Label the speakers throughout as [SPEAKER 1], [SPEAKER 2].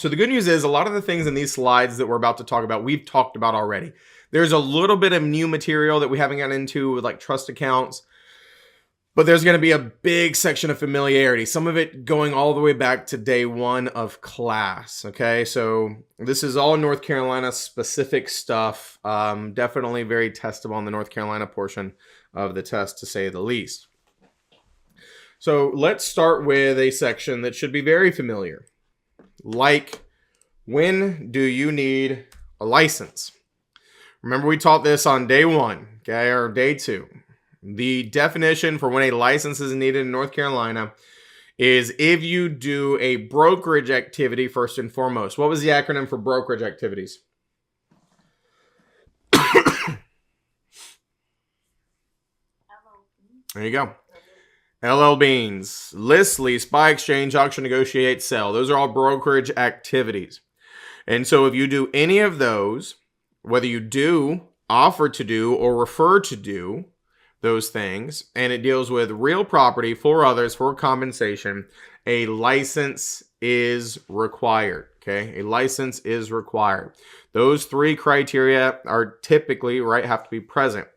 [SPEAKER 1] So the good news is a lot of the things in these slides that we're about to talk about, we've talked about already. There's a little bit of new material that we haven't gotten into with like trust accounts, but there's going to be a big section of familiarity, some of it going all the way back to day one of class. Okay, so this is all North Carolina specific stuff. Definitely very testable on the North Carolina portion of the test, to say the least. So let's start with a section that should be very familiar. Like, when do you need a license? Remember, we taught this on day one, okay, or day two. The definition for when a license is needed in North Carolina is if you do a brokerage activity first and foremost. What was the acronym for brokerage activities? There you go. LL Beans, list, lease, buy, exchange, auction, negotiate, sell. Those are all brokerage activities. And so if you do any of those, whether you do, offer to do, or refer to do those things, and it deals with real property for others for compensation, a license is required. Okay, a license is required. Those three criteria are typically, right, have to be present.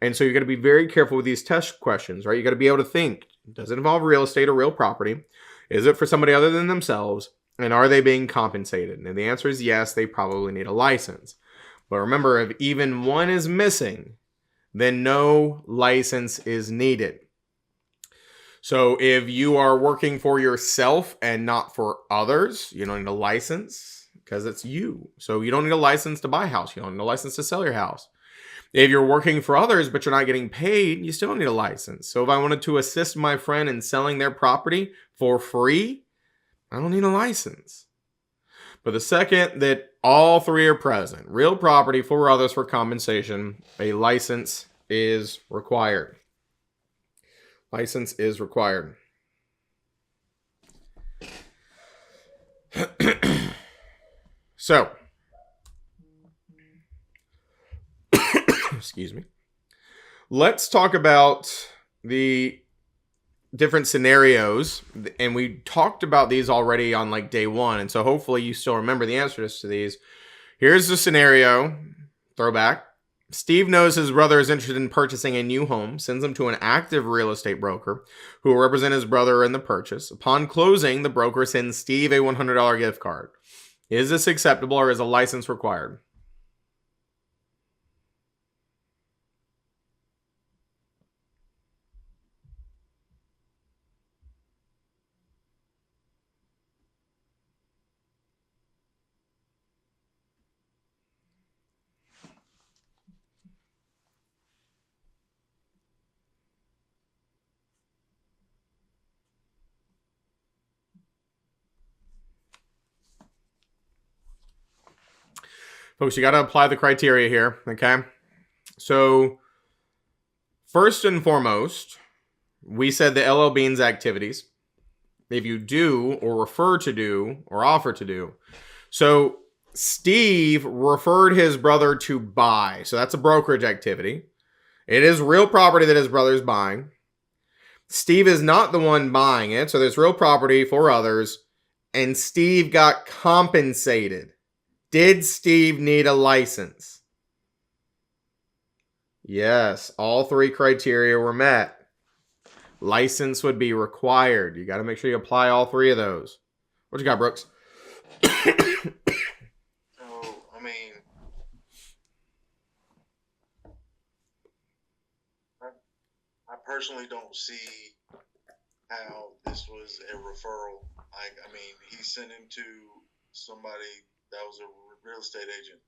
[SPEAKER 1] And so you're going to be very careful with these test questions, right? You got to be able to think, does it involve real estate or real property? Is it for somebody other than themselves? And are they being compensated? And the answer is yes, they probably need a license. But remember, if even one is missing, then no license is needed. So if you are working for yourself and not for others, you don't need a license because it's you. So you don't need a license to buy a house. You don't need a license to sell your house. If you're working for others, but you're not getting paid, you still don't need a license. So if I wanted to assist my friend in selling their property for free, I don't need a license. But the second that all three are present, real property for others for compensation, a license is required. License is required. So, excuse me. Let's talk about the different scenarios. And we talked about these already on like day one. And so hopefully you still remember the answers to these. Here's the scenario. Throwback. Steve knows his brother is interested in purchasing a new home, sends him to an active real estate broker who will represent his brother in the purchase. Upon closing, the broker sends Steve a $100 gift card. Is this acceptable or is a license required? Folks, you got to apply the criteria here, okay? So, first and foremost, we said the LL Beans activities. If you do, or refer to do, or offer to do. So, Steve referred his brother to buy. So, that's a brokerage activity. It is real property that his brother is buying. Steve is not the one buying it. So, there's real property for others. And Steve got compensated. Did Steve need a license? Yes, all three criteria were met. License would be required. You got to make sure you apply all three of those. What you got, Brooks?
[SPEAKER 2] So, I mean, I personally don't see how this was a referral. I mean, he sent him to somebody that was a real estate agent.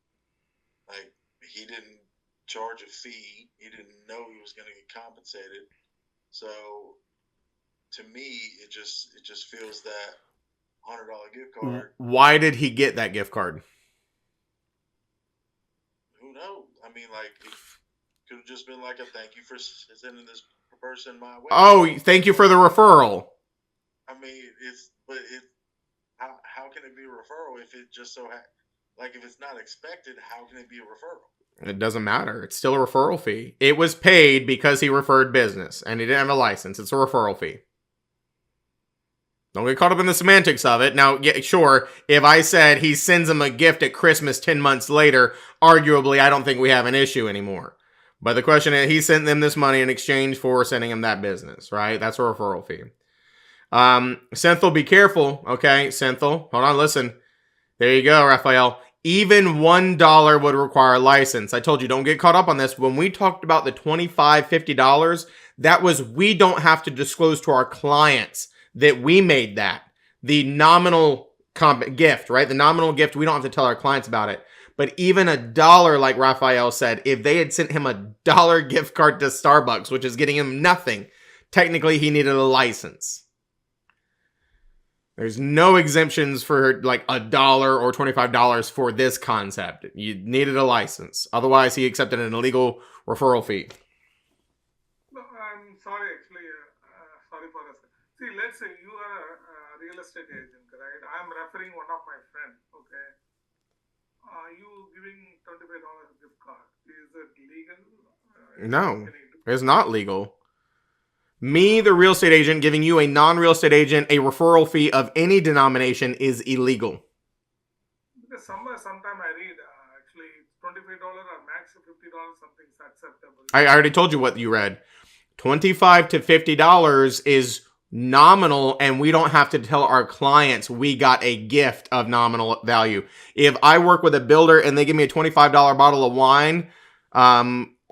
[SPEAKER 2] Like, he didn't charge a fee. He didn't know he was going to get compensated. So, to me, it just feels that $100 gift card.
[SPEAKER 1] Why did he get that gift card?
[SPEAKER 2] Who knows? I mean, like, it could have just been like a thank you for sending this person my way.
[SPEAKER 1] Oh, thank you for the referral.
[SPEAKER 2] I mean, how can it be a referral if it just so like if it's not expected? How can it be a referral?
[SPEAKER 1] It doesn't matter. It's still a referral fee. It was paid because he referred business and he didn't have a license. It's a referral fee. Don't get caught up in the semantics of it. Now, yeah, sure, if I said he sends him a gift at Christmas 10 months later, arguably, I don't think we have an issue anymore. But the question is, he sent them this money in exchange for sending him that business, right? That's a referral fee. Synthil, be careful, okay? Synthil, hold on, listen. There you go, Raphael. Even $1 would require a license. I told you, don't get caught up on this. When we talked about the $25, $50, that was we don't have to disclose to our clients that we made that. The nominal gift, right? The nominal gift, we don't have to tell our clients about it. But even $1, like Raphael said, if they had sent him $1 gift card to Starbucks, which is getting him nothing, technically he needed a license. There's no exemptions for like $1 or $25 for this concept. You needed a license. Otherwise, he accepted an illegal referral fee.
[SPEAKER 3] No, I'm sorry, actually. Sorry for this. See, let's say you are a real estate agent, right? I'm referring one of my friends, okay? You giving $25 gift card. Is it legal?
[SPEAKER 1] No, it's not legal. Me, the real estate agent, giving you a non-real estate agent a referral fee of any denomination is illegal.
[SPEAKER 3] Because sometime I read, actually, $25 or max $50, something's acceptable.
[SPEAKER 1] I already told you what you read. $25 to $50 is nominal, and we don't have to tell our clients we got a gift of nominal value. If I work with a builder and they give me a $25 bottle of wine,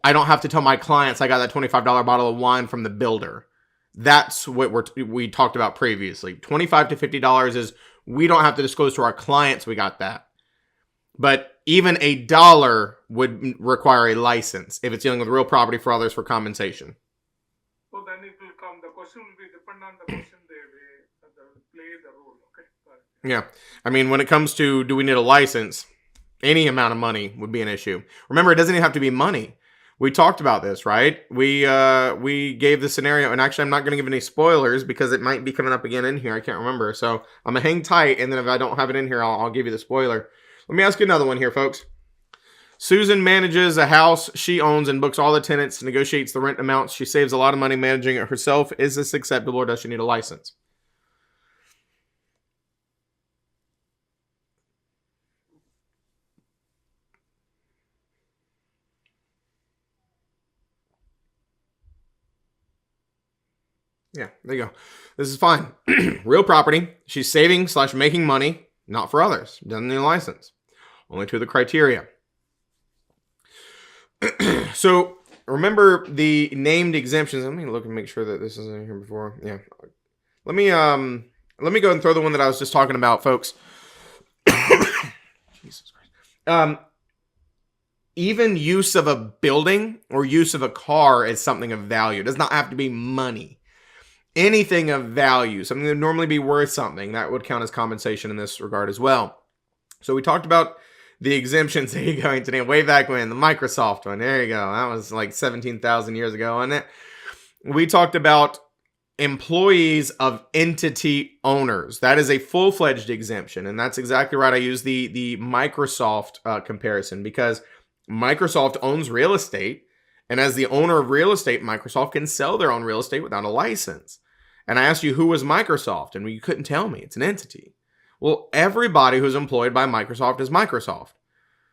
[SPEAKER 1] I don't have to tell my clients I got that $25 bottle of wine from the builder. That's what we talked about previously. $25 to $50 is we don't have to disclose to our clients we got that. But even $1 would require a license if it's dealing with real property for others for compensation.
[SPEAKER 3] So then it will come. The question will be depend on the question they play the role. Okay.
[SPEAKER 1] Yeah. I mean, when it comes to do we need a license, any amount of money would be an issue. Remember, it doesn't even have to be money. We talked about this, right? We gave the scenario, and actually I'm not going to give any spoilers because it might be coming up again in here. I can't remember. So I'm going to hang tight, and then if I don't have it in here, I'll give you the spoiler. Let me ask you another one here, folks. Susan manages a house she owns and books all the tenants, negotiates the rent amounts. She saves a lot of money managing it herself. Is this acceptable, or does she need a license? Yeah, there you go. This is fine. Real property. She's saving / making money, not for others. Doesn't need a license. Only to the criteria. So remember the named exemptions. Let me look and make sure that this is in here before. Yeah. Let me go and throw the one that I was just talking about, folks. Jesus Christ. Even use of a building or use of a car is something of value. It does not have to be money. Anything of value, something that would normally be worth something, that would count as compensation in this regard as well. So we talked about the exemptions. There you go, Anthony. Way back when, the Microsoft one. There you go. That was like 17,000 years ago, wasn't it? We talked about employees of entity owners. That is a full-fledged exemption, and that's exactly right. I use the Microsoft comparison because Microsoft owns real estate, and as the owner of real estate, Microsoft can sell their own real estate without a license. And I asked you, who was Microsoft? And you couldn't tell me. It's an entity. Well, everybody who's employed by Microsoft is Microsoft.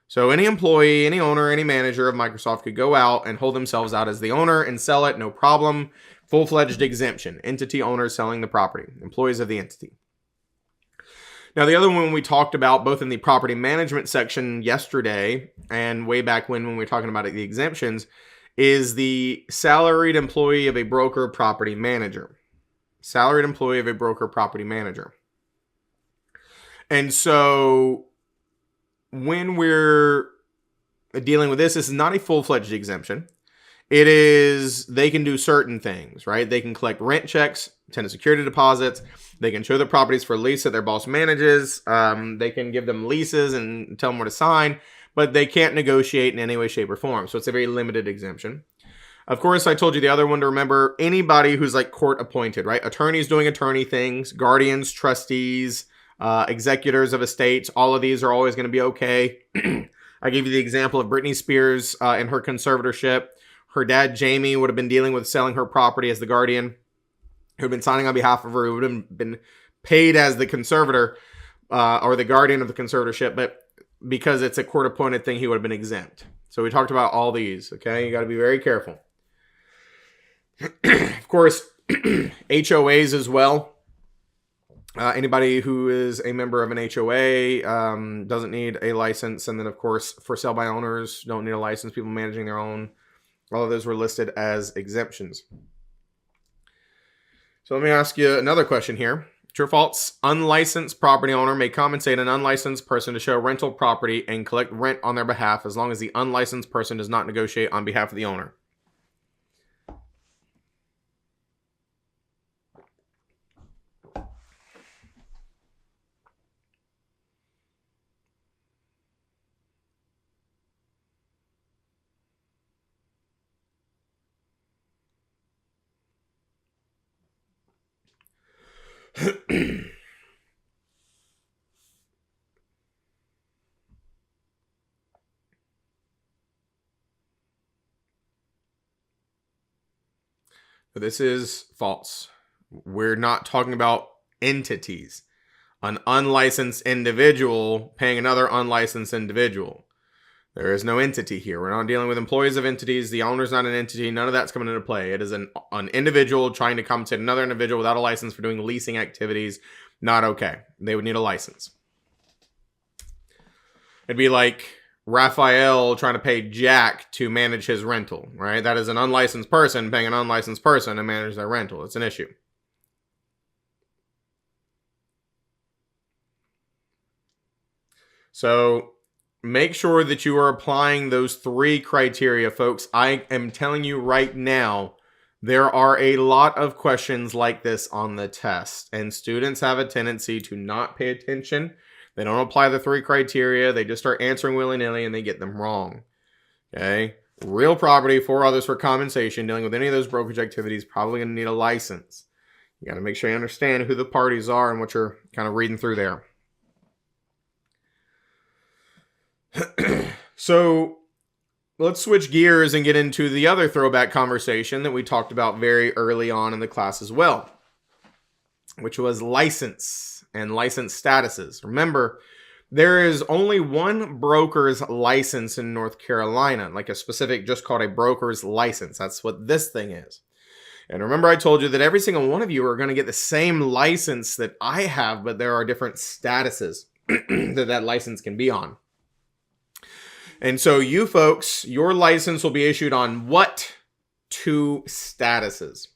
[SPEAKER 1] So any employee, any owner, any manager of Microsoft could go out and hold themselves out as the owner and sell it, no problem. Full-fledged exemption. Entity owners selling the property. Employees of the entity. Now, the other one we talked about both in the property management section yesterday and way back when we were talking about the exemptions is the salaried employee of a broker property manager. Salaried employee of a broker property manager. And so when we're dealing with this is not a full-fledged exemption. It is, they can do certain things, right? They can collect rent checks, tenant security deposits. They can show the properties for lease that their boss manages. They can give them leases and tell them where to sign, but they can't negotiate in any way, shape, or form. So it's a very limited exemption. Of course, I told you the other one to remember, anybody who's like court appointed, right? Attorneys doing attorney things, guardians, trustees, executors of estates. All of these are always going to be okay. I gave you the example of Britney Spears and her conservatorship. Her dad, Jamie, would have been dealing with selling her property as the guardian, who had been signing on behalf of her, who would have been paid as the conservator or the guardian of the conservatorship, but because it's a court-appointed thing, he would have been exempt. So we talked about all these, okay? You got to be very careful. Of course, HOAs as well. Anybody who is a member of an HOA doesn't need a license. And then, of course, for sale by owners, don't need a license. People managing their own. All of those were listed as exemptions. So let me ask you another question here. True or false? Unlicensed property owner may compensate an unlicensed person to show rental property and collect rent on their behalf as long as the unlicensed person does not negotiate on behalf of the owner. This is false. We're not talking about entities. An unlicensed individual paying another unlicensed individual. There is no entity here. We're not dealing with employees of entities. The owner's not an entity. None of that's coming into play. It is an individual trying to compensate another individual without a license for doing leasing activities. Not okay. They would need a license. It'd be like Raphael trying to pay Jack to manage his rental, right? That is an unlicensed person paying an unlicensed person to manage their rental. It's an issue. So make sure that you are applying those 3 criteria, folks. I am telling you right now, there are a lot of questions like this on the test, and students have a tendency to not pay attention. They don't apply the 3 criteria. They just start answering willy-nilly and they get them wrong. Okay? Real property, 4 others for compensation, dealing with any of those brokerage activities, probably going to need a license. You got to make sure you understand who the parties are and what you're kind of reading through there. So let's switch gears and get into the other throwback conversation that we talked about very early on in the class as well, which was license and license statuses. Remember, there is only one broker's license in North Carolina, like a specific, just called a broker's license. That's what this thing is. And remember, I told you that every single one of you are going to get the same license that I have, but there are different statuses that license can be on. And so you folks, your license will be issued on what 2 statuses?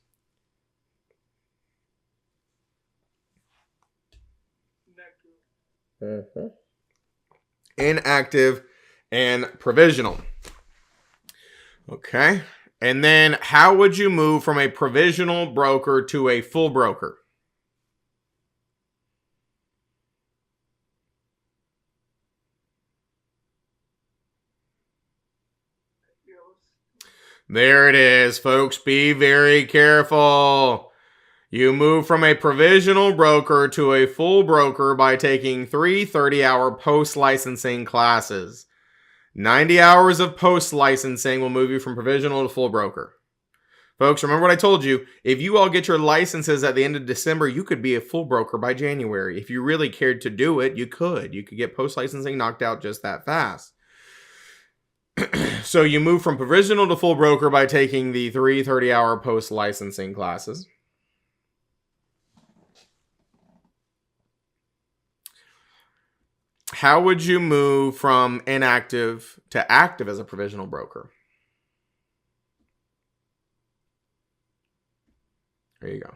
[SPEAKER 1] Inactive and provisional. Okay. And then how would you move from a provisional broker to a full broker? There it is, folks. Be very careful. You move from a provisional broker to a full broker by taking 3 30-hour post-licensing classes. 90 hours of post-licensing will move you from provisional to full broker. Folks, remember what I told you. If you all get your licenses at the end of December, you could be a full broker by January. If you really cared to do it, you could. You could get post-licensing knocked out just that fast. So you move from provisional to full broker by taking the 3 30-hour post-licensing classes. How would you move from inactive to active as a provisional broker? There you go.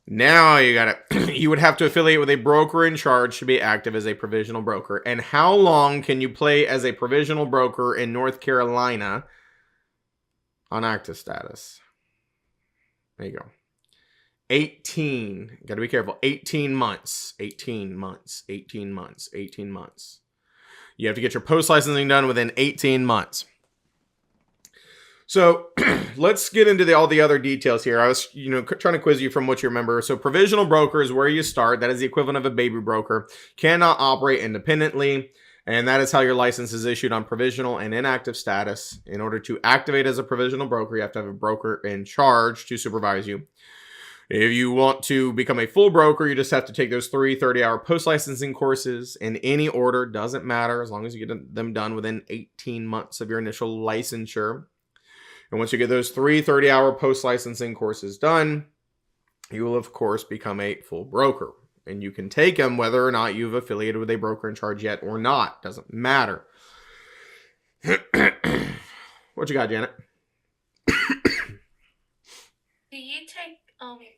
[SPEAKER 1] Now you got it. You would have to affiliate with a broker in charge to be active as a provisional broker. And how long can you play as a provisional broker in North Carolina on active status? There you go. 18. Got to be careful. 18 months. 18 months. 18 months. 18 months. You have to get your post-licensing done within 18 months. So let's get into all the other details here. I was, trying to quiz you from what you remember. So provisional broker is where you start. That is the equivalent of a baby broker. Cannot operate independently. And that is how your license is issued on provisional and inactive status. In order to activate as a provisional broker, you have to have a broker in charge to supervise you. If you want to become a full broker, you just have to take those 3 30-hour post-licensing courses in any order. Doesn't matter as long as you get them done within 18 months of your initial licensure. And once you get those 3 30-hour post-licensing courses done, you will, of course, become a full broker. And you can take them whether or not you've affiliated with a broker in charge yet or not. Doesn't matter. What you got, Janet?
[SPEAKER 4] Do you take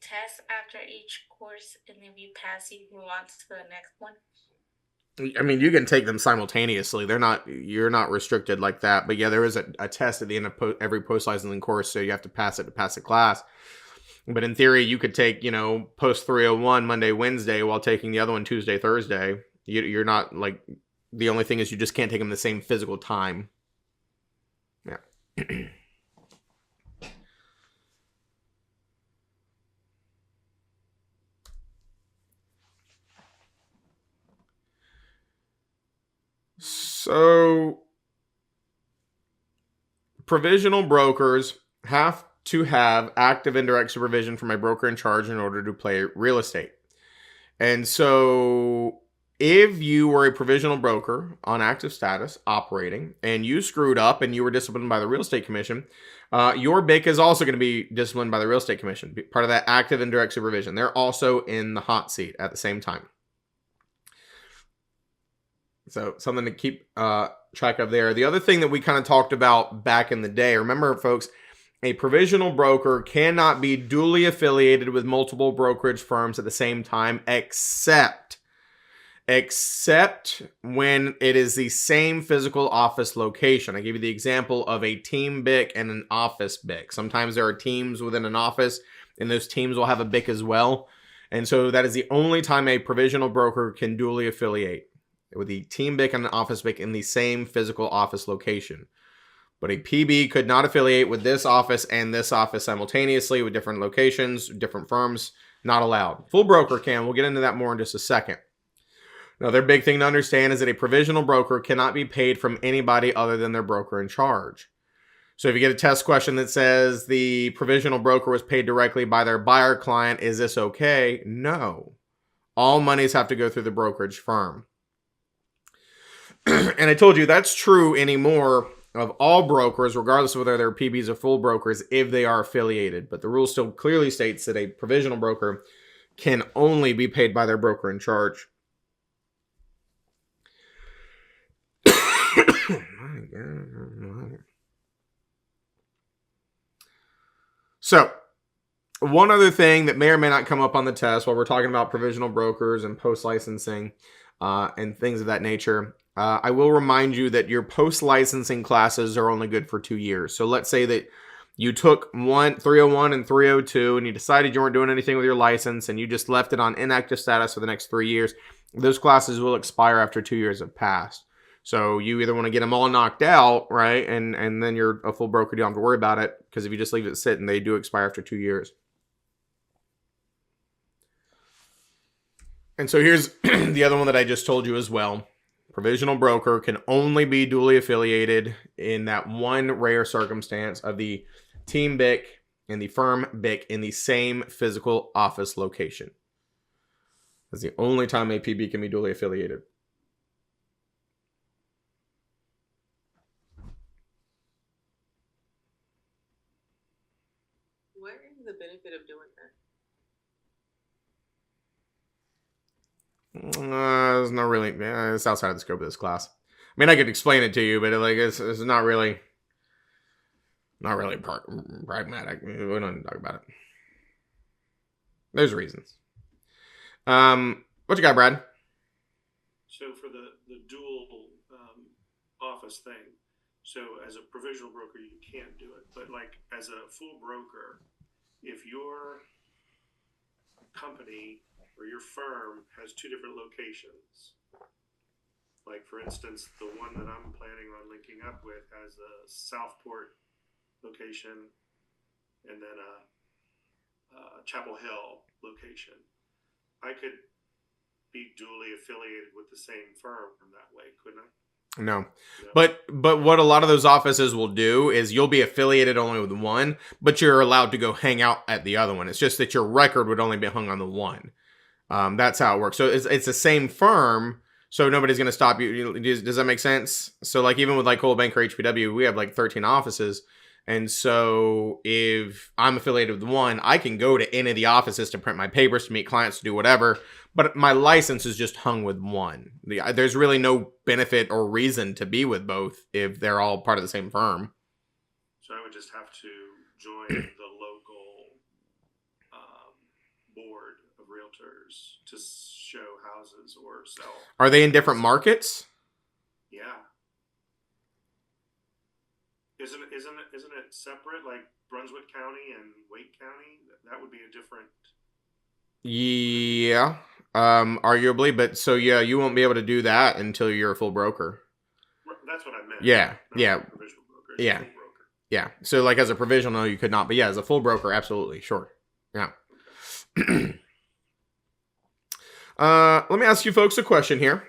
[SPEAKER 4] tests after each course, and if you pass, you move on to the next one?
[SPEAKER 1] I mean, you can take them simultaneously. You're not restricted like that. But yeah, there is a test at the end of every post-licensing course, so you have to pass it to pass a class. But in theory, you could take, post 301 Monday, Wednesday, while taking the other one Tuesday, Thursday. You're not like, the only thing is you just can't take them the same physical time. Yeah. So, provisional brokers have to have active indirect supervision from a broker in charge in order to play real estate. And so, if you were a provisional broker on active status operating and you screwed up and you were disciplined by the real estate commission, your BIC is also going to be disciplined by the real estate commission, part of that active indirect supervision. They're also in the hot seat at the same time. So something to keep track of there. The other thing that we kind of talked about back in the day, remember, folks, a provisional broker cannot be duly affiliated with multiple brokerage firms at the same time, except when it is the same physical office location. I gave you the example of a team BIC and an office BIC. Sometimes there are teams within an office, and those teams will have a BIC as well. And so that is the only time a provisional broker can duly affiliate, with the team BIC and an office BIC in the same physical office location. But a PB could not affiliate with this office and this office simultaneously with different locations, different firms. Not allowed. Full broker can. We'll get into that more in just a second. Another big thing to understand is that a provisional broker cannot be paid from anybody other than their broker in charge. So if you get a test question that says the provisional broker was paid directly by their buyer client, is this okay? No. All monies have to go through the brokerage firm. And I told you that's true anymore of all brokers, regardless of whether they're PBs or full brokers, if they are affiliated. But the rule still clearly states that a provisional broker can only be paid by their broker in charge. So, one other thing that may or may not come up on the test while we're talking about provisional brokers and post-licensing and things of that nature, I will remind you that your post-licensing classes are only good for 2 years. So let's say that you took 301 and 302 and you decided you weren't doing anything with your license and you just left it on inactive status for the next 3 years. Those classes will expire after 2 years have passed. So you either want to get them all knocked out, right? And then you're a full broker. You don't have to worry about it, because if you just leave it sit, and they do expire after 2 years. And so here's the other one that I just told you as well. Provisional broker can only be duly affiliated in that one rare circumstance of the team BIC and the firm BIC in the same physical office location. That's the only time a PB can be duly affiliated.
[SPEAKER 5] What is the benefit of doing that?
[SPEAKER 1] It's not really. It's outside of the scope of this class. I mean, I could explain it to you, but it's not really pragmatic. We don't need to talk about it. There's reasons. What you got, Brad?
[SPEAKER 6] So for the dual office thing, so as a provisional broker, you can't do it. But like as a full broker, if your company or your firm has 2 different locations, like for instance, the one that I'm planning on linking up with has a Southport location and then a Chapel Hill location, I could be duly affiliated with the same firm that way, couldn't I?
[SPEAKER 1] No.
[SPEAKER 6] No.
[SPEAKER 1] But what a lot of those offices will do is you'll be affiliated only with one, but you're allowed to go hang out at the other one. It's just that your record would only be hung on the one. That's how it works. So it's the same firm, so nobody's going to stop you. Does that make sense? So like even with like Coldwell Banker HPW, we have like 13 offices. And so if I'm affiliated with one, I can go to any of the offices to print my papers, to meet clients, to do whatever. But my license is just hung with one. There's really no benefit or reason to be with both if they're all part of the same firm.
[SPEAKER 6] So I would just have to join the local board of realtors to show houses or sell.
[SPEAKER 1] Are they in different markets?
[SPEAKER 6] Yeah. Isn't it separate, like Brunswick County and Wake County? That would be a different.
[SPEAKER 1] Yeah, arguably, but so yeah, you won't be able to do that until you're a full broker.
[SPEAKER 6] That's what I meant.
[SPEAKER 1] Yeah,
[SPEAKER 6] Not
[SPEAKER 1] yeah,
[SPEAKER 6] like a provisional broker, it's a
[SPEAKER 1] yeah,
[SPEAKER 6] full broker.
[SPEAKER 1] yeah. So like as a provisional, you could not, but yeah, as a full broker, absolutely, sure. Yeah. Let me ask you folks a question here.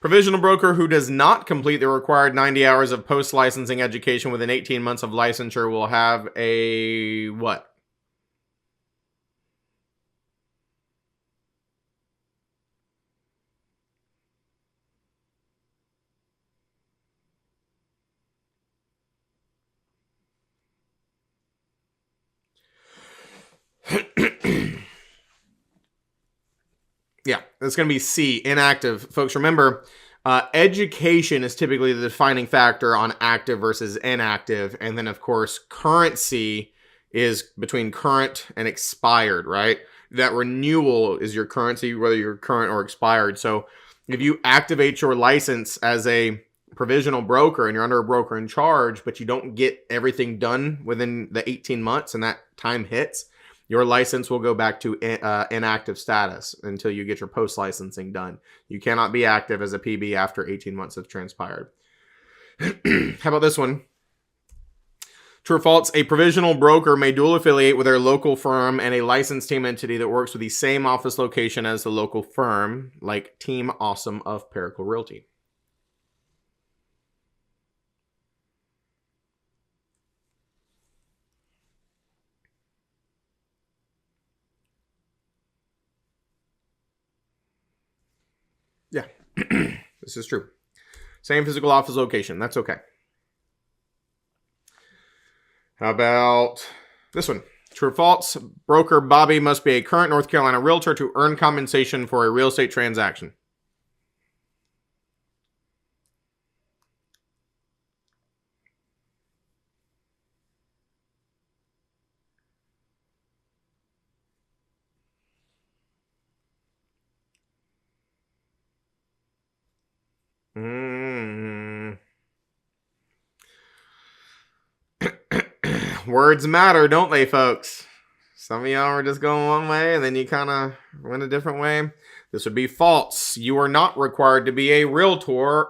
[SPEAKER 1] Provisional broker who does not complete the required 90 hours of post-licensing education within 18 months of licensure will have a what? Yeah, that's going to be C, inactive. Folks, remember, education is typically the defining factor on active versus inactive. And then, of course, currency is between current and expired, right? That renewal is your currency, whether you're current or expired. So if you activate your license as a provisional broker and you're under a broker in charge, but you don't get everything done within the 18 months and that time hits, your license will go back to inactive status until you get your post-licensing done. You cannot be active as a PB after 18 months have transpired. How about this one? True or false? A provisional broker may dual affiliate with their local firm and a licensed team entity that works with the same office location as the local firm, like Team Awesome of Paracle Realty. Yeah, this is true. Same physical office location. That's okay. How about this one? True or false? Broker Bobby must be a current North Carolina realtor to earn compensation for a real estate transaction. Words matter, don't they, folks? Some of y'all are just going one way and then you kind of went a different way. This would be false. You are not required to be a realtor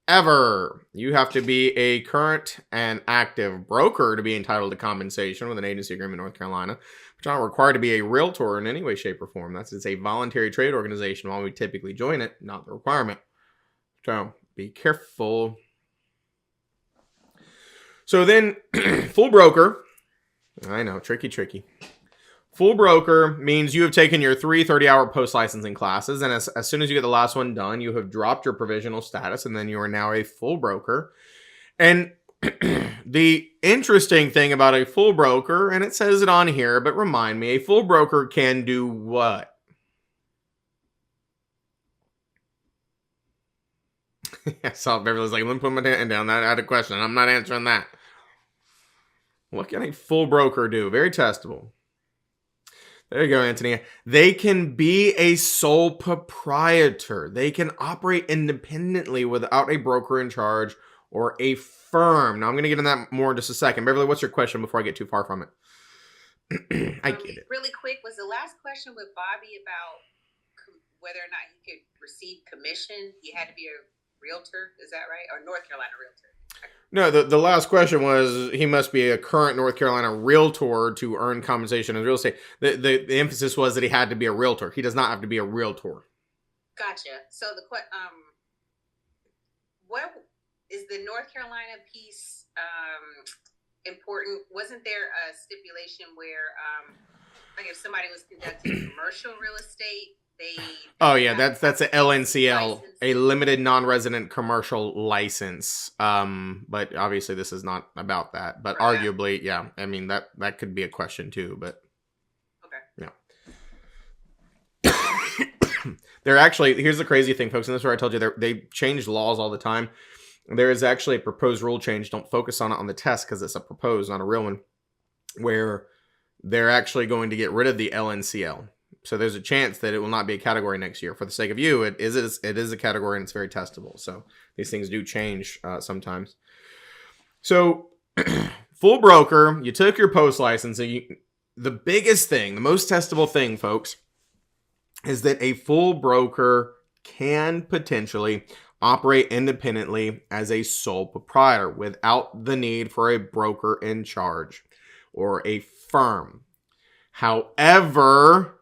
[SPEAKER 1] ever. You have to be a current and active broker to be entitled to compensation with an agency agreement in North Carolina. But you're not required to be a realtor in any way, shape, or form. It's a voluntary trade organization while we typically join it, not the requirement. So be careful. So then, full broker. I know, tricky. Full broker means you have taken your 3 30-hour post-licensing classes, and as soon as you get the last one done, you have dropped your provisional status, and then you are now a full broker. And the interesting thing about a full broker, and it says it on here, but remind me, a full broker can do what? I saw Beverly's like, let me put my hand down. That I had a question. I'm not answering that. What can a full broker do? Very testable. There you go, Anthony. They can be a sole proprietor. They can operate independently without a broker in charge or a firm. Now, I'm going to get into that more in just a second. Beverly, what's your question before I get too far from it? I get it.
[SPEAKER 5] Really quick, was the last question with Bobby about whether or not he could receive commission? He had to be a realtor, is that right? Or North Carolina realtor?
[SPEAKER 1] No, the last question was he must be a current North Carolina realtor to earn compensation in real estate. The emphasis was that he had to be a realtor. He does not have to be a realtor.
[SPEAKER 5] Gotcha. So what is the North Carolina piece important? Wasn't there a stipulation where, like, if somebody was conducting commercial real estate, they
[SPEAKER 1] Oh yeah, that's a LNCL,
[SPEAKER 5] license?
[SPEAKER 1] a limited non-resident commercial license. But obviously this is not about that. But
[SPEAKER 5] Right.
[SPEAKER 1] arguably, yeah, I mean that could be a question too. But
[SPEAKER 5] Okay.
[SPEAKER 1] yeah, they're actually, here's the crazy thing, folks, and this is where I told you they change laws all the time. There is actually a proposed rule change. Don't focus on it on the test because it's a proposed, not a real one, where they're actually going to get rid of the LNCL. So there's a chance that it will not be a category next year. For the sake of you, it is a category and it's very testable. So these things do change sometimes. So full broker, you took your post license. The biggest thing, the most testable thing, folks, is that a full broker can potentially operate independently as a sole proprietor without the need for a broker in charge or a firm. However,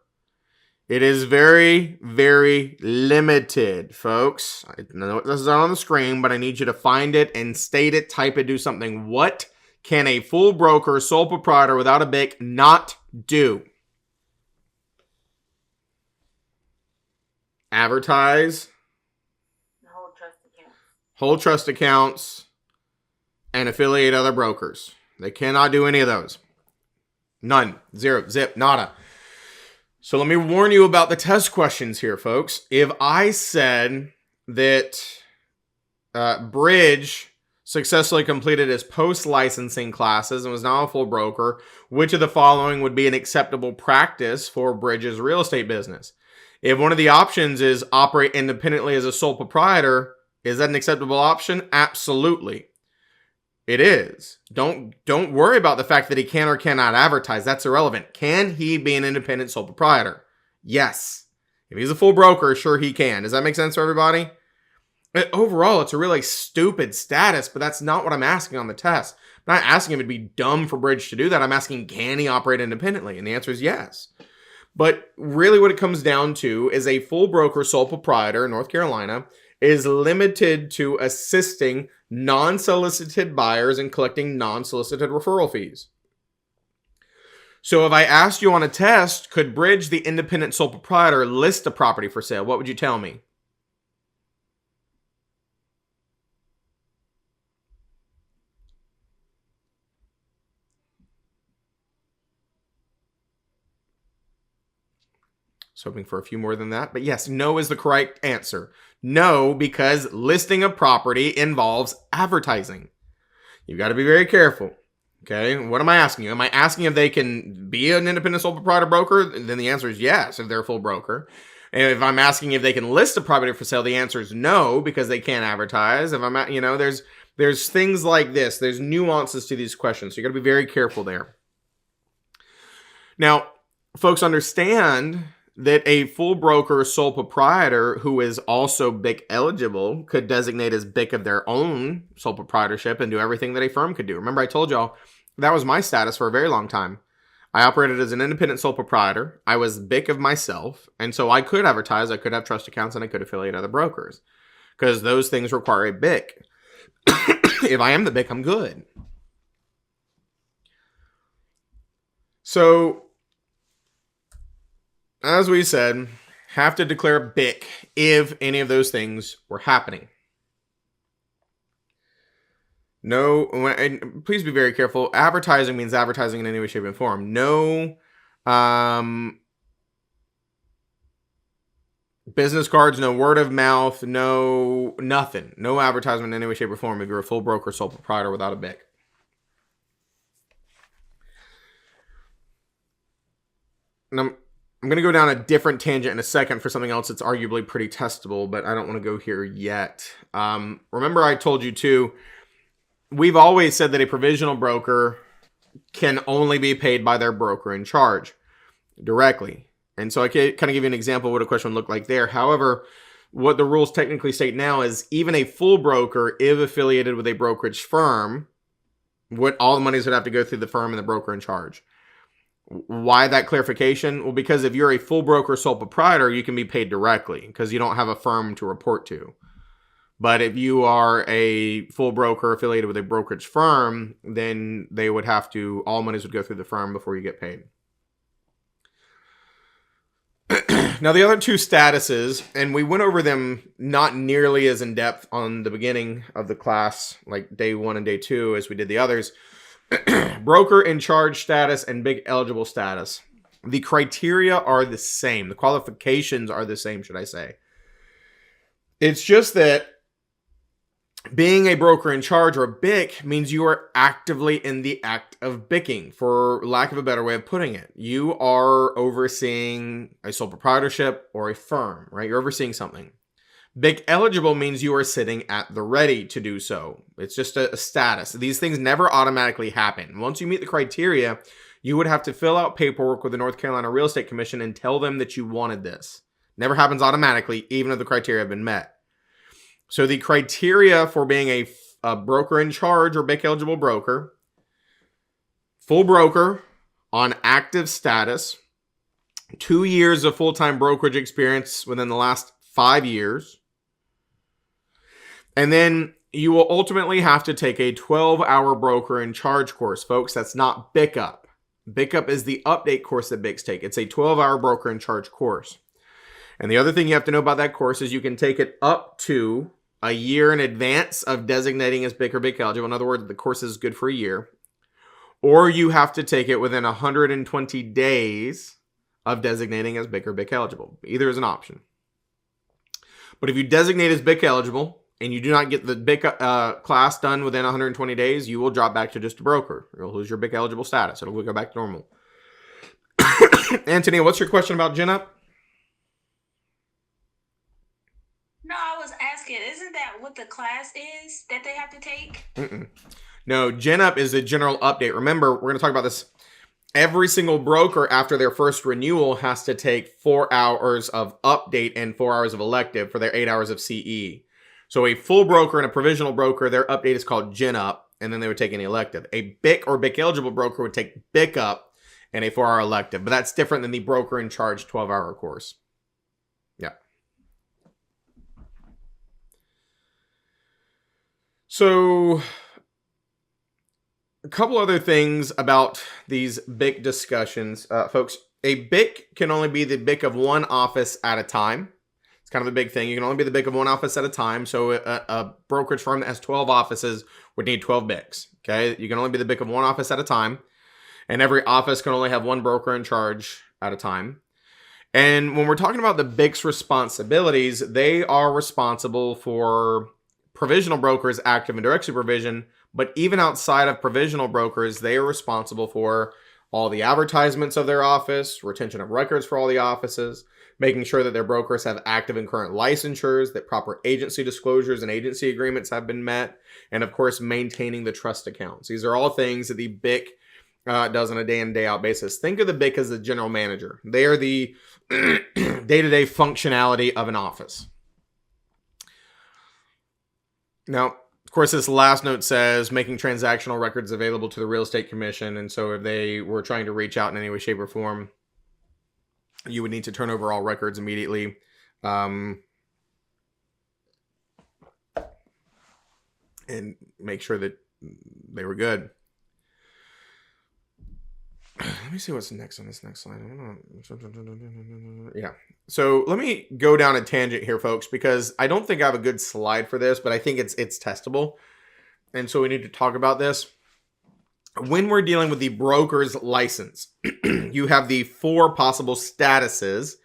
[SPEAKER 1] it is very, very limited, folks. I know this is not on the screen, but I need you to find it and state it, type it, do something. What can a full broker, sole proprietor without a BIC not do? Advertise, hold trust accounts, and affiliate other brokers. They cannot do any of those. None. Zero. Zip. Nada. So let me warn you about the test questions here, folks. If I said that Bridge successfully completed his post-licensing classes and was now a full broker, which of the following would be an acceptable practice for Bridge's real estate business? If one of the options is operate independently as a sole proprietor, is that an acceptable option? Absolutely. It is. Don't worry about the fact that he can or cannot advertise. That's irrelevant. Can he be an independent sole proprietor? Yes. If he's a full broker, sure he can. Does that make sense for everybody? Overall, it's a really stupid status, but that's not what I'm asking on the test. I'm not asking him to be dumb for Bridge to do that. I'm asking, can he operate independently? And the answer is yes. But really what it comes down to is a full broker sole proprietor in North Carolina is limited to assisting non-solicited buyers and collecting non-solicited referral fees. So if I asked you on a test, could Bridge, the independent sole proprietor, list a property for sale? What would you tell me? So hoping for a few more than that. But yes, no is the correct answer. No, because listing a property involves advertising. You've got to be very careful. Okay, what am I asking you? Am I asking if they can be an independent sole proprietor broker? Then the answer is yes, if they're a full broker. And if I'm asking if they can list a property for sale, the answer is no, because they can't advertise. If I'm, there's things like this. There's nuances to these questions. So you got to be very careful there. Now, folks, understand that a full broker sole proprietor who is also BIC eligible could designate as BIC of their own sole proprietorship and do everything that a firm could do. Remember, I told y'all that was my status for a very long time. I operated as an independent sole proprietor. I was BIC of myself. And so I could advertise, I could have trust accounts, and I could affiliate other brokers because those things require a BIC. If I am the BIC, I'm good. So, as we said, have to declare a BIC if any of those things were happening. No, and please be very careful. Advertising means advertising in any way, shape, and form. No business cards, no word of mouth, no nothing. No advertisement in any way, shape, or form if you're a full broker, sole proprietor without a BIC. And I'm going to go down a different tangent in a second for something else that's arguably pretty testable, but I don't want to go here yet. Remember I told you too, we've always said that a provisional broker can only be paid by their broker in charge directly. And so I can kind of give you an example of what a question would look like there. However, what the rules technically state now is even a full broker, if affiliated with a brokerage firm, all the monies would have to go through the firm and the broker in charge. Why that clarification? Well, because if you're a full broker sole proprietor, you can be paid directly because you don't have a firm to report to. But if you are a full broker affiliated with a brokerage firm, then they would have to, all monies would go through the firm before you get paid. Now, the other two statuses, and we went over them not nearly as in depth on the beginning of the class, like day 1 and day 2, as we did the others. Broker in charge status and BIC eligible status. The criteria are the same. The qualifications are the same, should I say. It's just that being a broker in charge or a BIC means you are actively in the act of BICing, for lack of a better way of putting it. You are overseeing a sole proprietorship or a firm, right? You're overseeing something. BIC eligible means you are sitting at the ready to do so. It's just a status. These things never automatically happen. Once you meet the criteria, you would have to fill out paperwork with the North Carolina Real Estate Commission and tell them that you wanted this. Never happens automatically, even if the criteria have been met. So the criteria for being a broker in charge or BIC eligible broker: full broker on active status, 2 years of full-time brokerage experience within the last 5 years, and then you will ultimately have to take a 12-hour broker in charge course. Folks, that's not BIC Up. BIC Up is the update course that BICs take. It's a 12-hour broker in charge course. And the other thing you have to know about that course is you can take it up to a year in advance of designating as BIC or BIC eligible. In other words, the course is good for a year. Or you have to take it within 120 days of designating as BIC or BIC eligible. Either is an option. But if you designate as BIC eligible and you do not get the BIC class done within 120 days, you will drop back to just a broker. You'll lose your BIC eligible status. It'll go back to normal. Anthony, what's your question about GenUp?
[SPEAKER 4] No, I was asking, isn't that what the class is that they have to take?
[SPEAKER 1] No, GenUp is a general update. Remember, we're going to talk about this. Every single broker after their first renewal has to take 4 hours of update and 4 hours of elective for their 8 hours of CE. So a full broker and a provisional broker, their update is called GenUp, and then they would take any elective. A BIC or BIC eligible broker would take BIC Up and a 4-hour elective, but that's different than the broker in charge 12-hour course. Yeah. So a couple other things about these BIC discussions. Folks, a BIC can only be the BIC of one office at a time. It's kind of a big thing. You can only be the BIC of one office at a time. So a brokerage firm that has 12 offices would need 12 BICs. Okay, you can only be the BIC of one office at a time. And every office can only have one broker in charge at a time. And when we're talking about the BIC's responsibilities, they are responsible for provisional brokers, active and direct supervision, but even outside of provisional brokers, they are responsible for all the advertisements of their office, retention of records for all the offices, making sure that their brokers have active and current licensures, that proper agency disclosures and agency agreements have been met, and of course, maintaining the trust accounts. These are all things that the BIC does on a day in, day out basis. Think of the BIC as the general manager. They are the day-to-day functionality of an office. Now, of course, this last note says making transactional records available to the Real Estate Commission. And so if they were trying to reach out in any way, shape, or form, you would need to turn over all records immediately. And make sure that they were good. Let me see what's next on this next slide. Yeah. So let me go down a tangent here, folks, because I don't think I have a good slide for this, but I think it's testable. And so we need to talk about this. When we're dealing with the broker's license, you have the 4 possible statuses.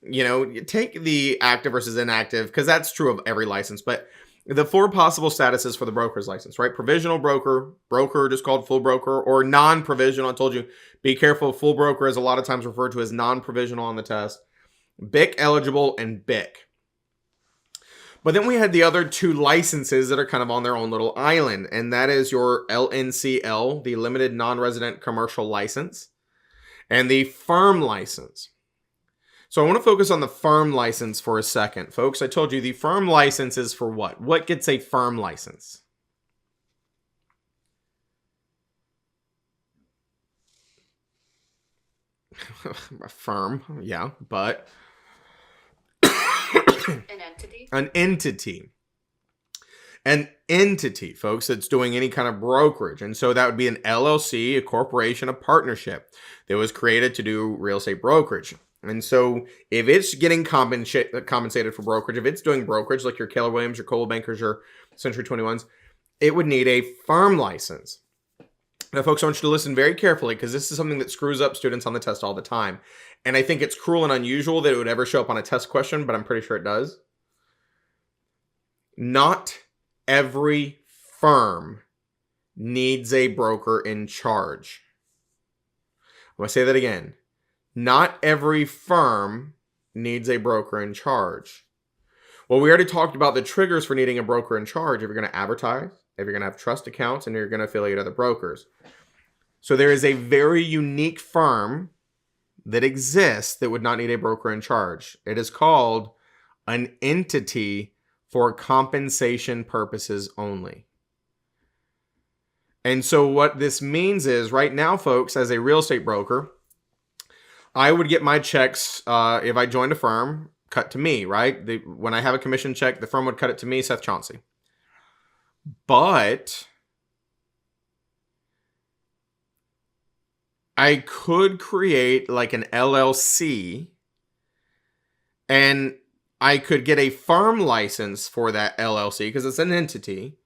[SPEAKER 1] You know, you take the active versus inactive, because that's true of every license, but the 4 possible statuses for the broker's license, right? Provisional broker, broker just called full broker, or non-provisional. I told you, be careful. Full broker is a lot of times referred to as non-provisional on the test. BIC eligible and BIC. But then we had the other 2 licenses that are kind of on their own little island, and that is your LNCL, the Limited Non-Resident Commercial License, and the firm license. So I want to focus on the firm license for a second. Folks, I told you the firm license is for what? What gets a firm license? A firm, yeah, but
[SPEAKER 4] An entity.
[SPEAKER 1] an entity. an entity, folks, that's doing any kind of brokerage. And so that would be an LLC, a corporation, a partnership that was created to do real estate brokerage. And so if it's getting compensated for brokerage, if it's doing brokerage like your Keller Williams, your Coldwell Bankers, your Century 21s, it would need a firm license. Now, folks, I want you to listen very carefully because this is something that screws up students on the test all the time. And I think it's cruel and unusual that it would ever show up on a test question, but I'm pretty sure it does. Not every firm needs a broker in charge. I'm going to say that again. Not every firm needs a broker in charge. Well, we already talked about the triggers for needing a broker in charge. If you're going to advertise, if you're going to have trust accounts, and you're going to affiliate other brokers. So there is a very unique firm that exists that would not need a broker in charge. It is called an entity for compensation purposes only. And so what this means is right now, folks, as a real estate broker, I would get my checks if I joined a firm cut to me, right? When I have a commission check, the firm would cut it to me, Seth Chauncey. But I could create like an LLC and I could get a firm license for that LLC because it's an entity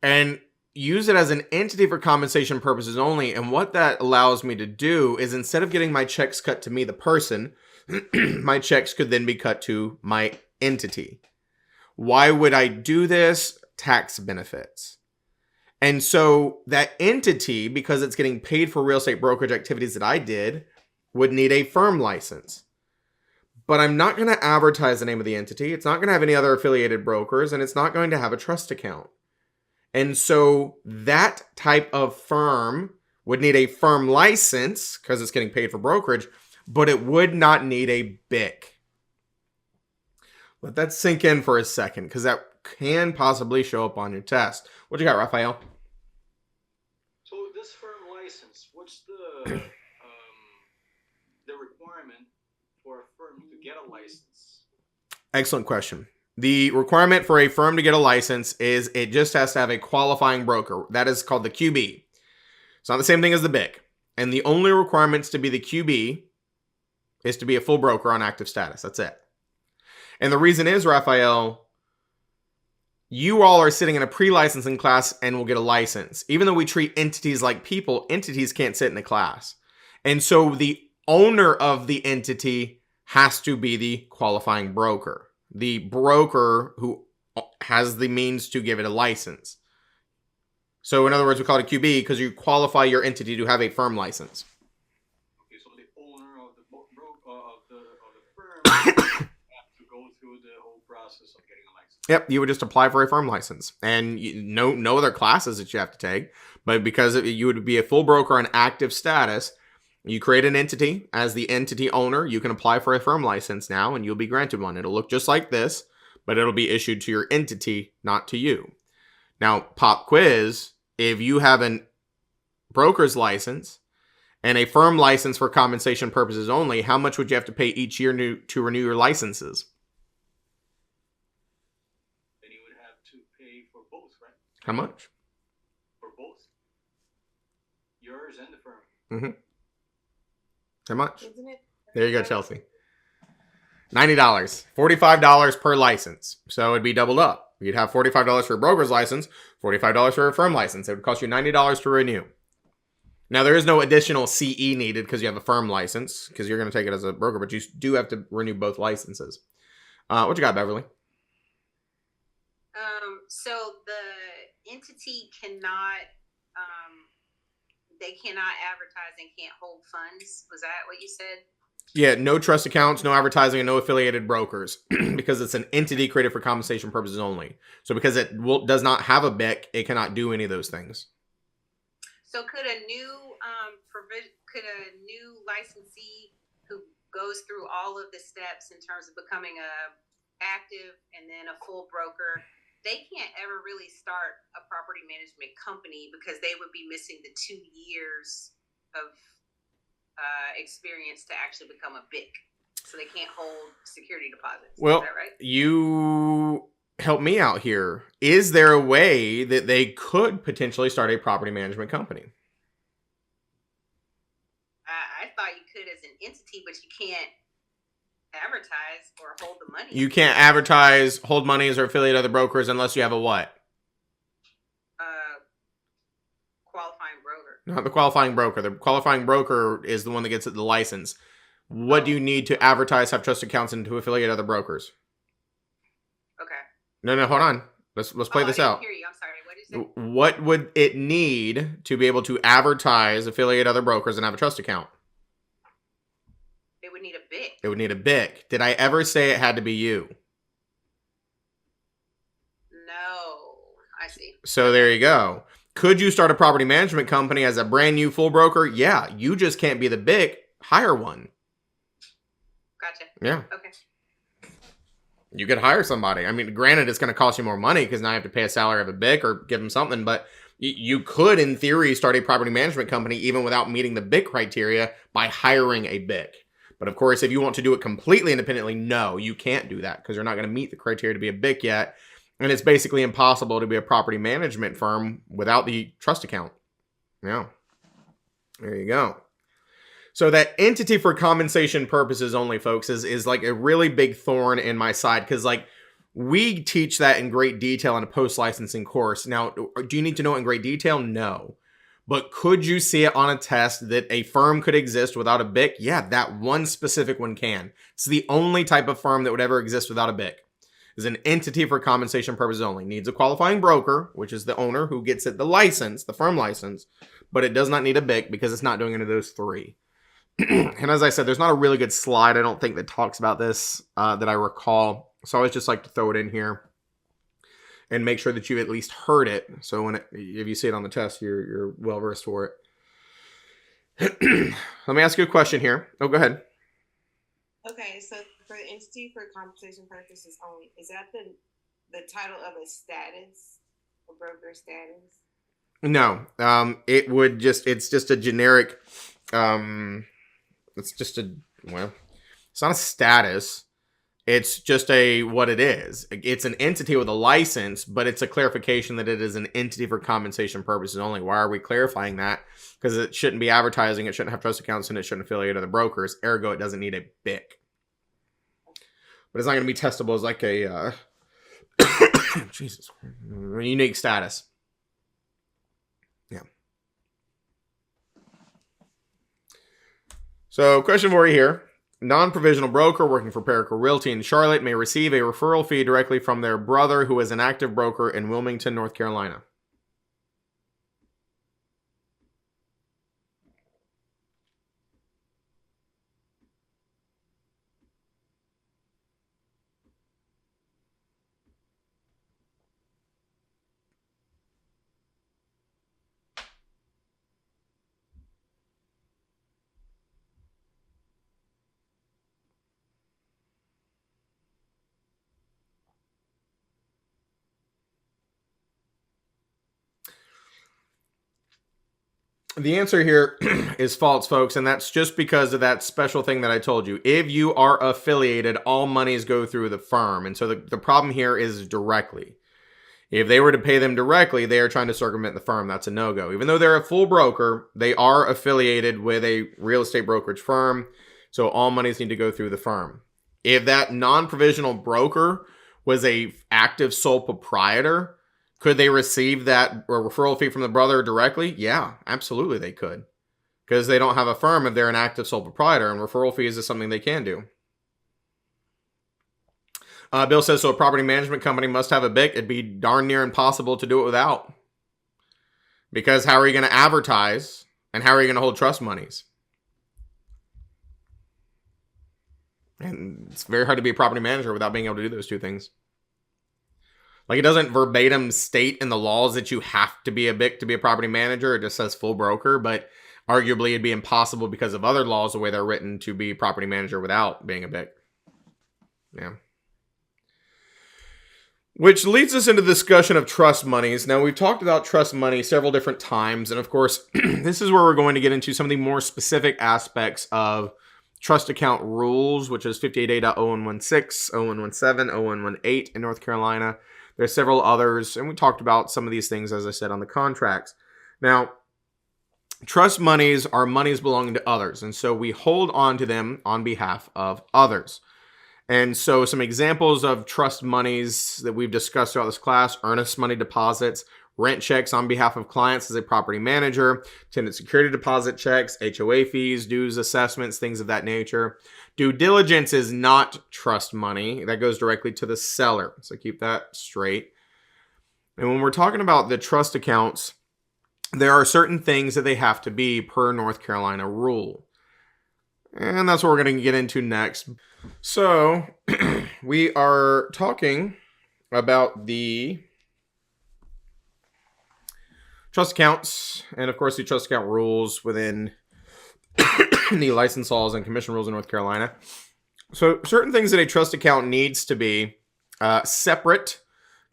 [SPEAKER 1] and use it as an entity for compensation purposes only. And what that allows me to do is instead of getting my checks cut to me, the person, my checks could then be cut to my entity. Why would I do this? Tax benefits. And so that entity, because it's getting paid for real estate brokerage activities that I did, would need a firm license. But I'm not going to advertise the name of the entity. It's not going to have any other affiliated brokers, and it's not going to have a trust account. And so that type of firm would need a firm license because it's getting paid for brokerage, but it would not need a BIC. Let that sink in for a second because that can possibly show up on your test. What you got, Raphael?
[SPEAKER 7] So this firm license, what's the requirement for a firm to get a license?
[SPEAKER 1] Excellent question. The requirement for a firm to get a license is it just has to have a qualifying broker. That is called the QB. It's not the same thing as the BIC. And the only requirements to be the QB is to be a full broker on active status. That's it. And the reason is, Raphael, you all are sitting in a pre-licensing class and will get a license. Even though we treat entities like people, entities can't sit in a class. And so the owner of the entity has to be the qualifying broker. The broker who has the means to give it a license. So in other words, we call it a QB because you qualify your entity to have a firm license.
[SPEAKER 7] Okay, so the owner of the firm have to go through the whole process of getting a license.
[SPEAKER 1] Yep, you would just apply for a firm license. And no other classes that you have to take. But because you would be a full broker on active status, you create an entity. As the entity owner, you can apply for a firm license now, and you'll be granted one. It'll look just like this, but it'll be issued to your entity, not to you. Now, pop quiz, if you have a broker's license and a firm license for compensation purposes only, how much would you have to pay each year to renew your licenses?
[SPEAKER 7] Then you would have to pay for both, right?
[SPEAKER 1] How much?
[SPEAKER 7] For both. Yours and the firm.
[SPEAKER 1] Mm-hmm. How much?
[SPEAKER 5] Isn't it?
[SPEAKER 1] There you go, Chelsea. $90. $45 per license. So it'd be doubled up. You'd have $45 for a broker's license, $45 for a firm license. It would cost you $90 to renew. Now, there is no additional CE needed because you have a firm license, because you're going to take it as a broker, but you do have to renew both licenses. What you got, Beverly?
[SPEAKER 5] So the entity cannot, they cannot advertise and can't hold funds. Was that what you said?
[SPEAKER 1] Yeah, no trust accounts, no advertising, and no affiliated brokers because it's an entity created for compensation purposes only. So because it does not have a BIC, it cannot do any of those things.
[SPEAKER 5] So could a new licensee who goes through all of the steps in terms of becoming a active and then a full broker, they can't ever really start a property management company because they would be missing the 2 years of experience to actually become a BIC. So they can't hold security deposits.
[SPEAKER 1] Well,
[SPEAKER 5] is that right?
[SPEAKER 1] help me out here. Is there a way that they could potentially start a property management company?
[SPEAKER 5] I thought you could as an entity, but you can't advertise or hold the money.
[SPEAKER 1] You can't advertise, hold monies, or affiliate other brokers unless you have a what?
[SPEAKER 5] Qualifying broker.
[SPEAKER 1] Not the qualifying broker. The qualifying broker is the one that gets the license. What do you need to advertise, have trust accounts, and to affiliate other brokers?
[SPEAKER 5] Okay.
[SPEAKER 1] No, hold on. Let's play this out.
[SPEAKER 5] I didn't hear you. I'm sorry. What did you say?
[SPEAKER 1] What would it need to be able to advertise, affiliate other brokers, and have a trust account?
[SPEAKER 5] It would need a BIC.
[SPEAKER 1] It would need a BIC. Did I ever say it had to be you?
[SPEAKER 5] No. I see.
[SPEAKER 1] So there you go. Could you start a property management company as a brand new full broker? Yeah. You just can't be the BIC. Hire one.
[SPEAKER 5] Gotcha.
[SPEAKER 1] Yeah.
[SPEAKER 5] Okay.
[SPEAKER 1] You could hire somebody. I mean, granted, it's going to cost you more money because now you have to pay a salary of a BIC or give them something, but you could, in theory, start a property management company even without meeting the BIC criteria by hiring a BIC. But of course, if you want to do it completely independently, no, you can't do that because you're not going to meet the criteria to be a BIC yet. And it's basically impossible to be a property management firm without the trust account. Yeah. There you go. So that entity for compensation purposes only, folks, is like a really big thorn in my side because, like, we teach that in great detail in a post-licensing course. Now, do you need to know it in great detail? No. But could you see it on a test that a firm could exist without a BIC? Yeah, that one specific one can. It's the only type of firm that would ever exist without a BIC. Is an entity for compensation purposes only. Needs a qualifying broker, which is the owner who gets it the license, the firm license, but it does not need a BIC because it's not doing any of those three. And as I said, there's not a really good slide, I don't think, that talks about this that I recall. So I always just like to throw it in here and make sure that you at least heard it. So if you see it on the test, you're well versed for it. Let me ask you a question here. Oh, go ahead.
[SPEAKER 8] Okay, so for the entity for compensation purposes only, is that the title of a status, a broker status?
[SPEAKER 1] No, it's just a generic, it's not a status. It's just what it is. It's an entity with a license, but it's a clarification that it is an entity for compensation purposes only. Why are we clarifying that? Because it shouldn't be advertising, it shouldn't have trust accounts, and it shouldn't affiliate other brokers. Ergo, it doesn't need a BIC. But it's not going to be testable as like a Jesus, unique status. Yeah. So, question for you here. Non-provisional broker working for Paracle Realty in Charlotte may receive a referral fee directly from their brother who is an active broker in Wilmington, North Carolina. The answer here is false, folks, and that's just because of that special thing that I told you. If you are affiliated, all monies go through the firm, and so the problem here is directly. If they were to pay them directly, they are trying to circumvent the firm. That's a no-go. Even though they're a full broker, they are affiliated with a real estate brokerage firm, so all monies need to go through the firm. If that non-provisional broker was a active sole proprietor, could they receive that referral fee from the brother directly? Yeah, absolutely they could. Because they don't have a firm if they're an active sole proprietor, and referral fees is something they can do. Bill says, so a property management company must have a BIC. It'd be darn near impossible to do it without. Because how are you going to advertise, and how are you going to hold trust monies? And it's very hard to be a property manager without being able to do those two things. Like, it doesn't verbatim state in the laws that you have to be a BIC to be a property manager. It just says full broker, but arguably it'd be impossible because of other laws, the way they're written, to be property manager without being a BIC. Yeah. Which leads us into the discussion of trust monies. Now, we've talked about trust money several different times, and of course, this is where we're going to get into some of the more specific aspects of trust account rules, which is 58A.0116, 0117, 0118 in North Carolina. There's several others, and we talked about some of these things, as I said, on the contracts. Now, trust monies are monies belonging to others, and so we hold on to them on behalf of others. And so some examples of trust monies that we've discussed throughout this class: earnest money deposits, rent checks on behalf of clients as a property manager, tenant security deposit checks, HOA fees, dues, assessments, things of that nature. Due diligence is not trust money. That goes directly to the seller. So keep that straight. And when we're talking about the trust accounts, there are certain things that they have to be per North Carolina rule. And that's what we're going to get into next. So we are talking about the trust accounts, and of course the trust account rules within the license laws and commission rules in North Carolina. So certain things that a trust account needs to be: separate,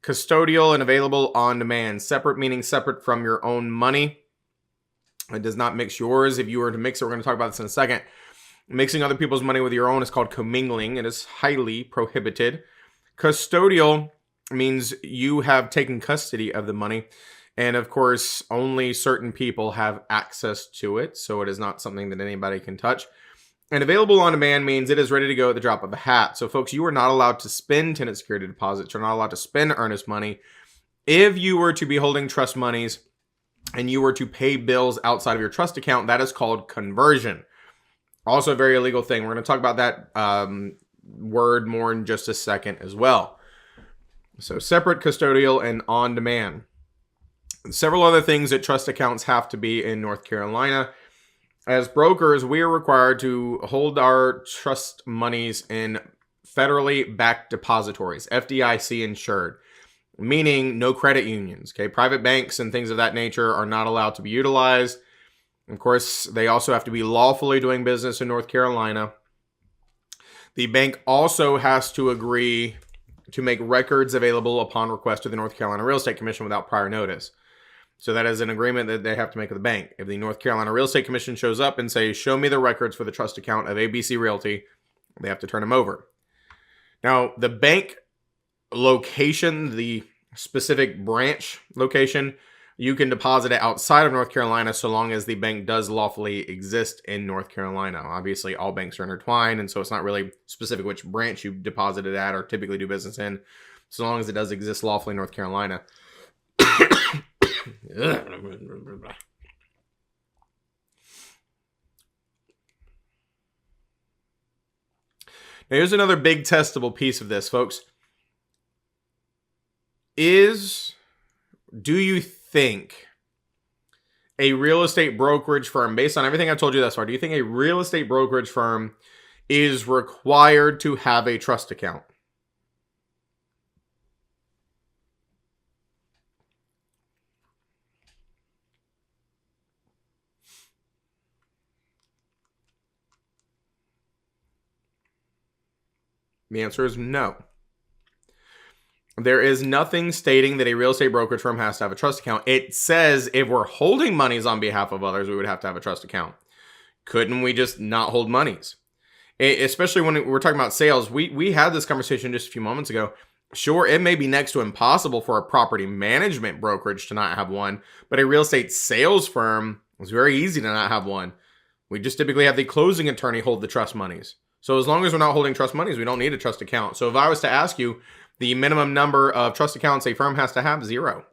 [SPEAKER 1] custodial, and available on demand. Separate meaning separate from your own money. It does not mix yours. If you were to mix it, we're going to talk about this in a second. Mixing other people's money with your own is called commingling. It is highly prohibited. Custodial means you have taken custody of the money. And of course, only certain people have access to it. So it is not something that anybody can touch. And available on demand means it is ready to go at the drop of a hat. So folks, you are not allowed to spend tenant security deposits. You're not allowed to spend earnest money. If you were to be holding trust monies and you were to pay bills outside of your trust account, that is called conversion. Also a very illegal thing. We're going to talk about that word more in just a second as well. So separate, custodial, and on demand. Several other things that trust accounts have to be in North Carolina. As brokers, we are required to hold our trust monies in federally backed depositories, FDIC insured, meaning no credit unions. Okay, private banks and things of that nature are not allowed to be utilized. Of course, they also have to be lawfully doing business in North Carolina. The bank also has to agree to make records available upon request to the North Carolina Real Estate Commission without prior notice. So that is an agreement that they have to make with the bank. If the North Carolina Real Estate Commission shows up and says, show me the records for the trust account of ABC Realty, they have to turn them over. Now, the bank location, the specific branch location, you can deposit it outside of North Carolina so long as the bank does lawfully exist in North Carolina. Obviously, all banks are intertwined, and so it's not really specific which branch you deposit it at or typically do business in, so long as it does exist lawfully in North Carolina. Now, here's another big testable piece of this, folks. Do you think a real estate brokerage firm, based on everything I've told you thus far, do you think a real estate brokerage firm is required to have a trust account? The answer is no. There is nothing stating that a real estate brokerage firm has to have a trust account. It says if we're holding monies on behalf of others, we would have to have a trust account. Couldn't we just not hold monies? Especially when we're talking about sales. We had this conversation just a few moments ago. Sure, it may be next to impossible for a property management brokerage to not have one, but a real estate sales firm is very easy to not have one. We just typically have the closing attorney hold the trust monies. So as long as we're not holding trust monies, we don't need a trust account. So if I was to ask you the minimum number of trust accounts a firm has to have, 0.